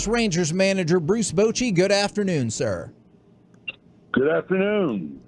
Texas Rangers manager Bruce Bochy. Good afternoon, sir. Good afternoon.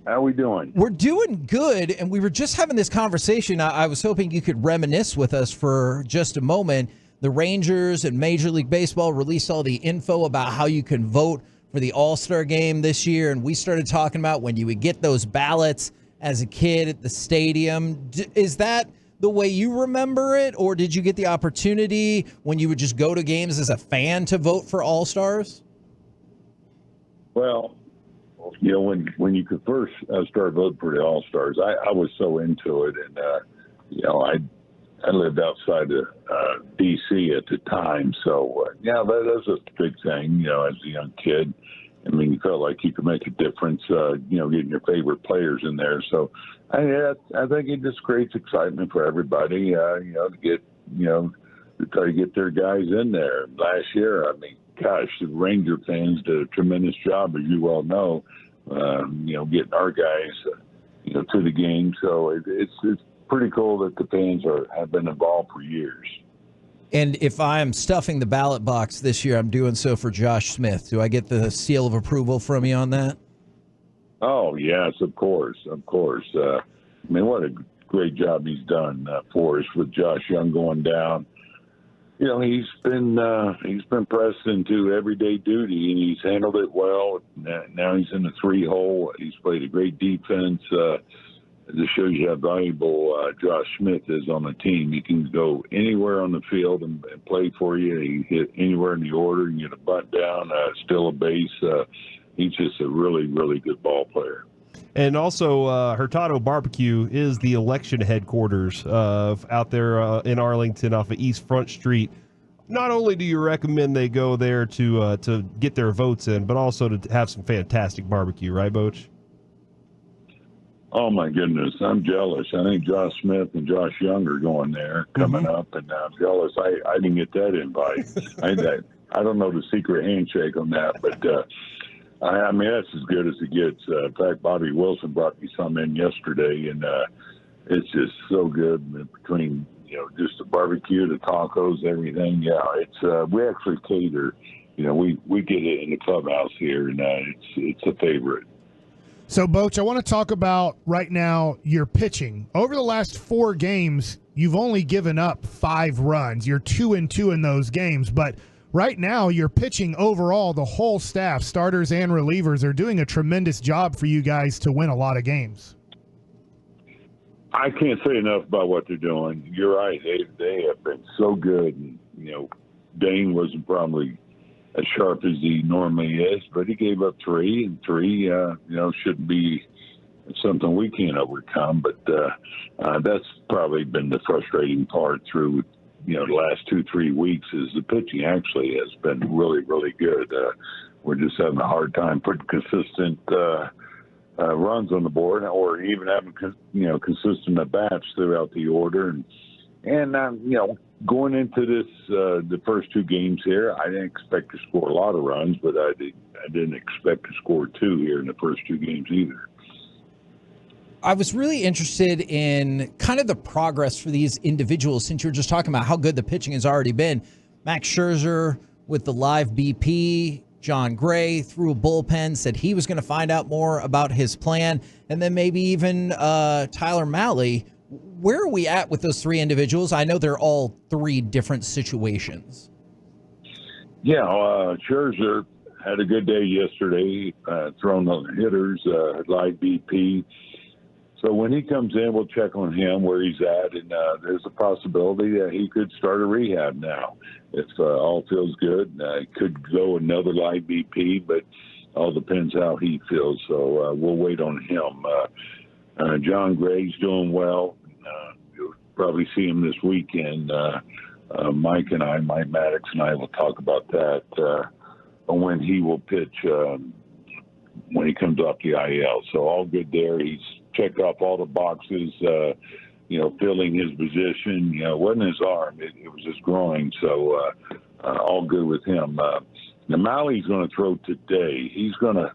How are we doing? We're doing good, and we were just having this conversation. I was hoping you could reminisce with us for just a moment. The Rangers and Major League Baseball released all the info about how you can vote for the All-Star game this year, and we started talking about when you would get those ballots as a kid at the stadium. Is that the way you remember it, or did you get the opportunity when you would just go to games as a fan to vote for All-Stars? Well, you know, when you could first start voting for the All-Stars, I was so into it, and you know, I lived outside of D.C. at the time, so yeah, that was a big thing. You know, as a young kid, I mean, you felt like you could make a difference. You know, getting your favorite players in there. So I think it just creates excitement for everybody. You know, to get to try to get their guys in there. Last year, I mean, gosh, the Ranger fans did a tremendous job, as you well know. You know, getting our guys, you know, to the game. So it's pretty cool that the fans have been involved for years. And if I'm stuffing the ballot box this year, I'm doing so for Josh Smith. Do I get the seal of approval from you on that? Oh, yes, of course, of course. I mean, what a great job he's done for us with Josh Young going down. You know, he's been pressed into everyday duty, and he's handled it well. Now he's in the 3-hole. He's played a great defense. This shows you how valuable Josh Smith is on the team. He can go anywhere on the field and play for you. He hit anywhere in the order. You get a bunt down, steal a base. He's just a really, really good ball player. And also, Hurtado Barbecue is the election headquarters out there in Arlington off of East Front Street. Not only do you recommend they go there to get their votes in, but also to have some fantastic barbecue, right, Boch? Oh, my goodness. I'm jealous. I think Josh Smith and Josh Young are going there coming up, and I'm jealous. I didn't get that invite. I don't know the secret handshake on that, but I mean, that's as good as it gets. In fact, Bobby Wilson brought me some in yesterday, and it's just so good between, you know, just the barbecue, the tacos, everything. Yeah, it's we actually cater. You know, we get it in the clubhouse here, and it's a favorite. So, Boch, I want to talk about right now your pitching. Over the last 4 games, you've only given up 5 runs. You're 2-2 in those games, but right now your pitching overall, the whole staff, starters and relievers, are doing a tremendous job for you guys to win a lot of games. I can't say enough about what they're doing. You're right. They have been so good. And, you know, Dane wasn't probably as sharp as he normally is, but he gave up 3, and 3, you know, shouldn't be something we can't overcome. But that's probably been the frustrating part through, you know, the last 2-3 weeks is the pitching actually has been really, really good. We're just having a hard time putting consistent runs on the board, or even having, you know, consistent at-bats throughout the order. And you know, going into this, the first 2 games here, I didn't expect to score a lot of runs, but I didn't expect to score 2 here in the first 2 games either. I was really interested in kind of the progress for these individuals, since you were just talking about how good the pitching has already been. Max Scherzer with the live BP, John Gray threw a bullpen, said he was going to find out more about his plan, and then maybe even Tyler Mahle. Where are we at with those 3 individuals? I know they're all 3 different situations. Yeah, Scherzer had a good day yesterday, throwing the hitters, live BP. So when he comes in, we'll check on him where he's at, and there's a possibility that he could start a rehab now. If all feels good, he could go another live BP, but all depends how he feels. So we'll wait on him. John Gray's doing well. You'll probably see him this weekend. Mike Maddox and I will talk about that when he will pitch when he comes off the IL. So all good there. He's checked off all the boxes, you know, filling his position. You know, it wasn't his arm. It was his groin. So all good with him. Now, Mahle's going to throw today. He's going to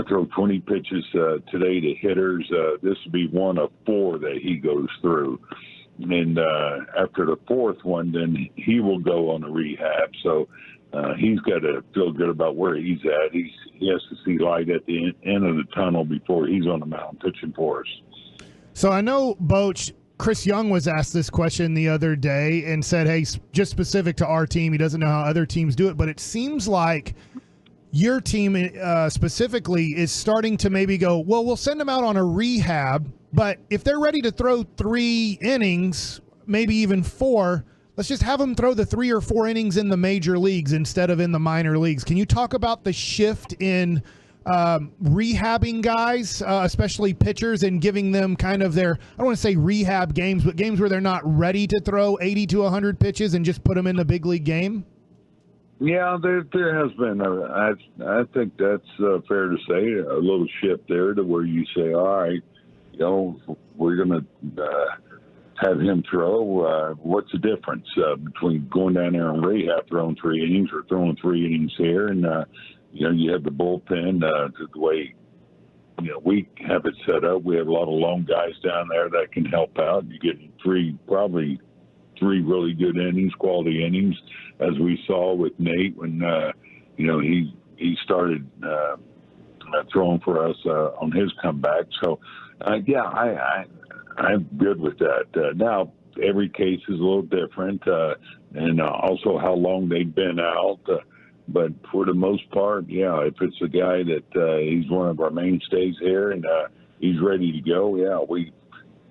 throw 20 pitches today to hitters. This will be one of 4 that he goes through. And after the 4th one, then he will go on a rehab. So he's got to feel good about where he's at. He has to see light at the end of the tunnel before he's on the mound pitching for us. So I know, Boch, Chris Young was asked this question the other day and said, hey, just specific to our team, he doesn't know how other teams do it, but it seems like your team specifically is starting to maybe go, well, we'll send them out on a rehab, but if they're ready to throw 3 innings, maybe even 4, let's just have them throw the 3 or 4 innings in the major leagues instead of in the minor leagues. Can you talk about the shift in rehabbing guys, especially pitchers, and giving them kind of their, I don't want to say rehab games, but games where they're not ready to throw 80 to 100 pitches and just put them in the big league game? Yeah, there has been. I think that's fair to say, a little shift there to where you say, all right, we're going to have him throw. What's the difference between going down there and rehab, throwing 3 innings, or throwing 3 innings here? And, you have the bullpen, the way, we have it set up. We have a lot of lone guys down there that can help out. You get probably 3 really good innings, quality innings, as we saw with Nate when, he started throwing for us on his comeback. So, I'm good with that. Now, every case is a little different, and also how long they've been out. But for the most part, if it's a guy that he's one of our mainstays here and he's ready to go,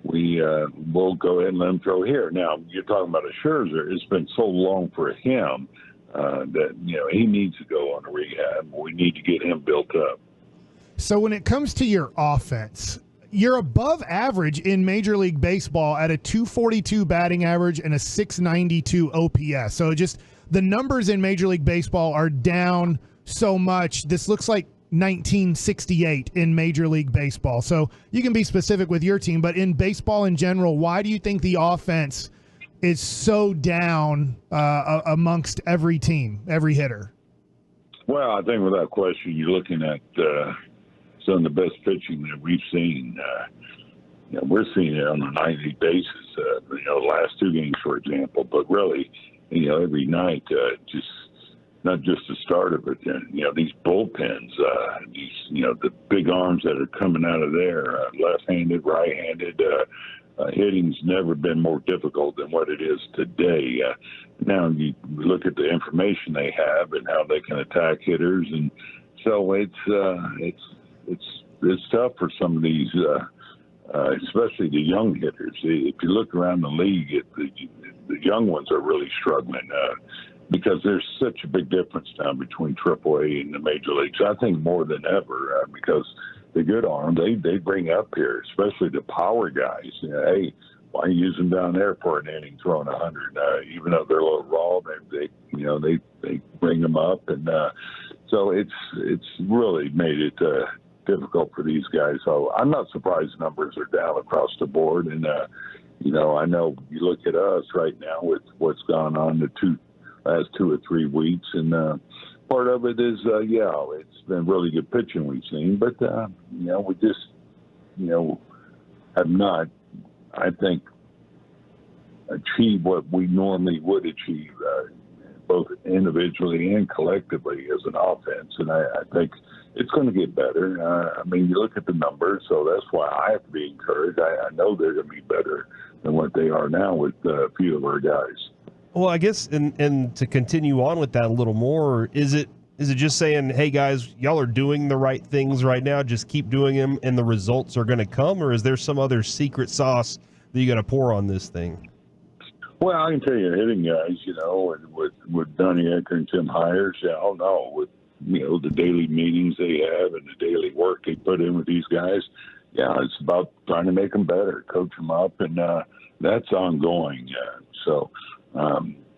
we'll go ahead and let him throw here. Now, you're talking about a Scherzer. It's been so long for him that, he needs to go on a rehab. We need to get him built up. So when it comes to your offense, you're above average in Major League Baseball at a 242 batting average and a 692 OPS. So just the numbers in Major League Baseball are down so much. This looks like 1968 in Major League Baseball. So you can be specific with your team, but in baseball in general, why do you think the offense is so down amongst every team, every hitter? Well, I think without question, you're looking at some of the best pitching that we've seen. We're seeing it on a nightly basis, the last 2 games, for example, but really, every night, just not just the starter, but these bullpens, the big arms that are coming out of there, left-handed, right-handed, hitting's never been more difficult than what it is today. Now you look at the information they have and how they can attack hitters, and so it's tough for some of these, especially the young hitters. If you look around the league, the young ones are really struggling because there's such a big difference now between AAA and the major leagues. I think more than ever because the good arm they bring up here, especially the power guys. Hey, why use them down there for an inning throwing 100? Even though they're a little raw, they bring them up, and so it's really made it difficult for these guys. So I'm not surprised numbers are down across the board. And, I know you look at us right now with what's gone on the last 2 or 3 weeks. And part of it is, it's been really good pitching we've seen. But, we just, have not, I think, achieved what we normally would achieve, both individually and collectively as an offense. And I think it's going to get better. You look at the numbers, so that's why I have to be encouraged. I know they're going to be better than what they are now with a few of our guys. Well, I guess, and to continue on with that a little more, is it just saying, hey, guys, y'all are doing the right things right now, just keep doing them, and the results are going to come, or is there some other secret sauce that you got to pour on this thing? Well, I can tell you, hitting guys, with Donnie Ecker and Tim Hires, with the daily meetings they have and the daily work they put in with these guys, it's about trying to make them better, coach them up, and that's ongoing.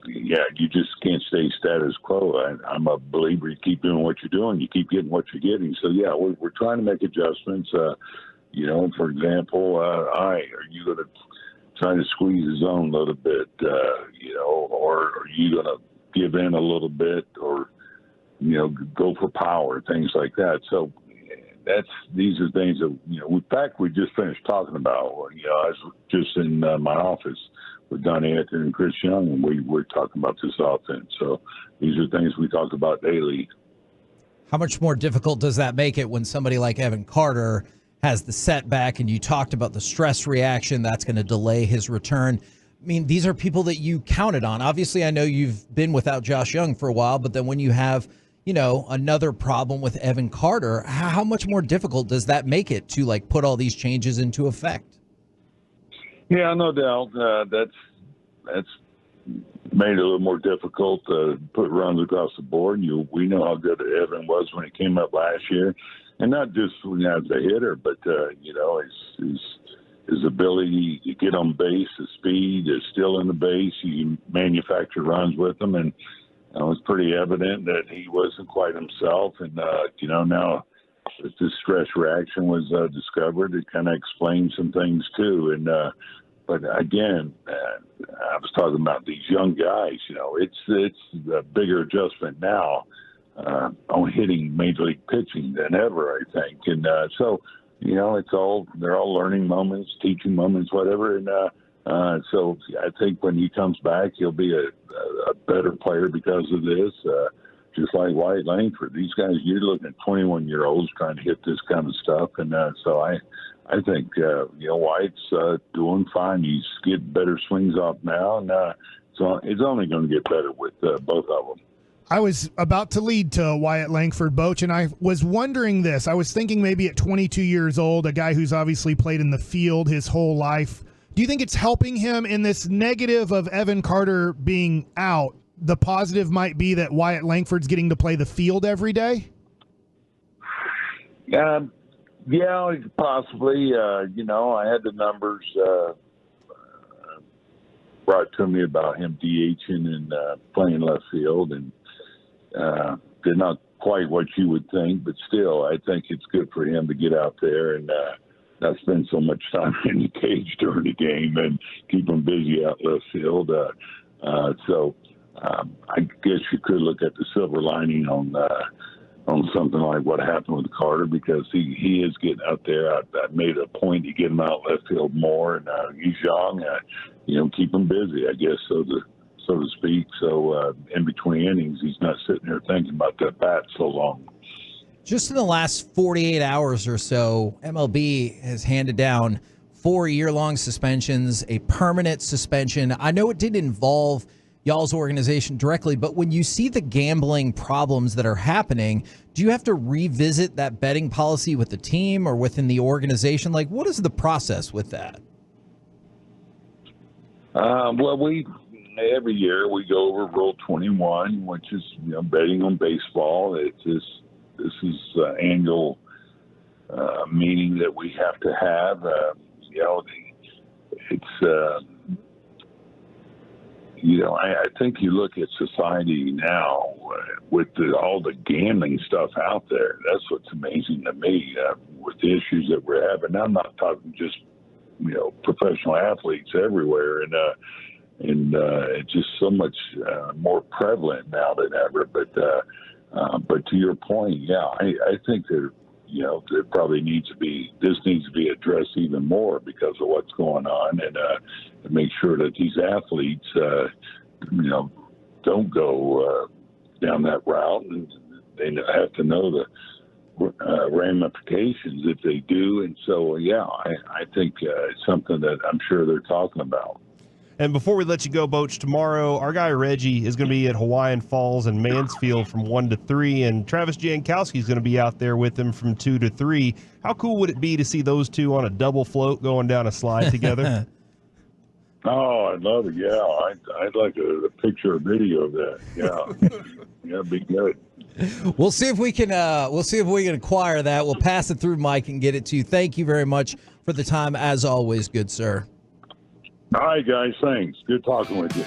You just can't stay status quo. I'm a believer you keep doing what you're doing, you keep getting what you're getting. So, we're trying to make adjustments. For example, are you going to try to squeeze the zone a little bit, or are you going to give in a little bit or, go for power, things like that. So these are things that, in fact, we just finished talking about. I was just in my office with Donnie Ecker and Chris Young, and we were talking about this offense. So these are things we talk about daily. How much more difficult does that make it when somebody like Evan Carter has the setback, and you talked about the stress reaction that's going to delay his return? I mean, these are people that you counted on. Obviously, I know you've been without Josh Young for a while, but then when you have, another problem with Evan Carter, how much more difficult does that make it to put all these changes into effect? Yeah, no doubt. That's made it a little more difficult to put runs across the board. We know how good Evan was when he came up last year, and not just as a hitter, but his ability to get on base, his speed is still in the base. You manufacture runs with him, and it was pretty evident that he wasn't quite himself. And now that this stress reaction was discovered, it kind of explains some things too. And but again, I was talking about these young guys. It's a bigger adjustment now on hitting major league pitching than ever, I think. And so they're all learning moments, teaching moments, whatever. And so I think when he comes back, he'll be a better player because of this. Just like Wyatt Langford, these guys, you're looking at 21-year-olds trying to hit this kind of stuff. And so I think, Wyatt's doing fine. He's getting better swings off now. And so it's only going to get better with both of them. I was about to lead to Wyatt Langford, Boch, and I was wondering this. I was thinking maybe at 22 years old, a guy who's obviously played in the field his whole life, do you think it's helping him in this negative of Evan Carter being out? The positive might be that Wyatt Langford's getting to play the field every day? Yeah, possibly. I had the numbers brought to me about him DHing and playing left field, and they're not quite what you would think, but still, I think it's good for him to get out there and not spend so much time in the cage during the game and keep him busy out left field. So I guess you could look at the silver lining on something like what happened with Carter, because he is getting out there. I made a point to get him out left field more, and he's young. Keep him busy, I guess, so to speak. So in between innings, he's not sitting there thinking about that bat so long. Just in the last 48 hours or so, MLB has handed down 4 year-long suspensions, a permanent suspension. I know it didn't involve y'all's organization directly, but when you see the gambling problems that are happening, do you have to revisit that betting policy with the team or within the organization? What is the process with that? Well, every year we go over Rule 21, which is betting on baseball. This is annual meeting that we have to have. I think you look at society now with all the gambling stuff out there. That's what's amazing to me with the issues that we're having. I'm not talking just professional athletes everywhere, and it's just so much more prevalent now than ever. But to your point, I think there probably needs to be addressed even more because of what's going on, and to make sure that these athletes don't go down that route, and they have to know the ramifications if they do. And so I think it's something that I'm sure they're talking about. And before we let you go, Boch, tomorrow our guy Reggie is going to be at Hawaiian Falls and Mansfield from 1 to 3, and Travis Jankowski is going to be out there with him from 2 to 3. How cool would it be to see those two on a double float going down a slide together? Oh, I'd love it. Yeah, I'd like a picture or video of that. Yeah, it'd be good. We'll see if we can. Acquire that. We'll pass it through Mike and get it to you. Thank you very much for the time, as always, good sir. All right, guys. Thanks. Good talking with you.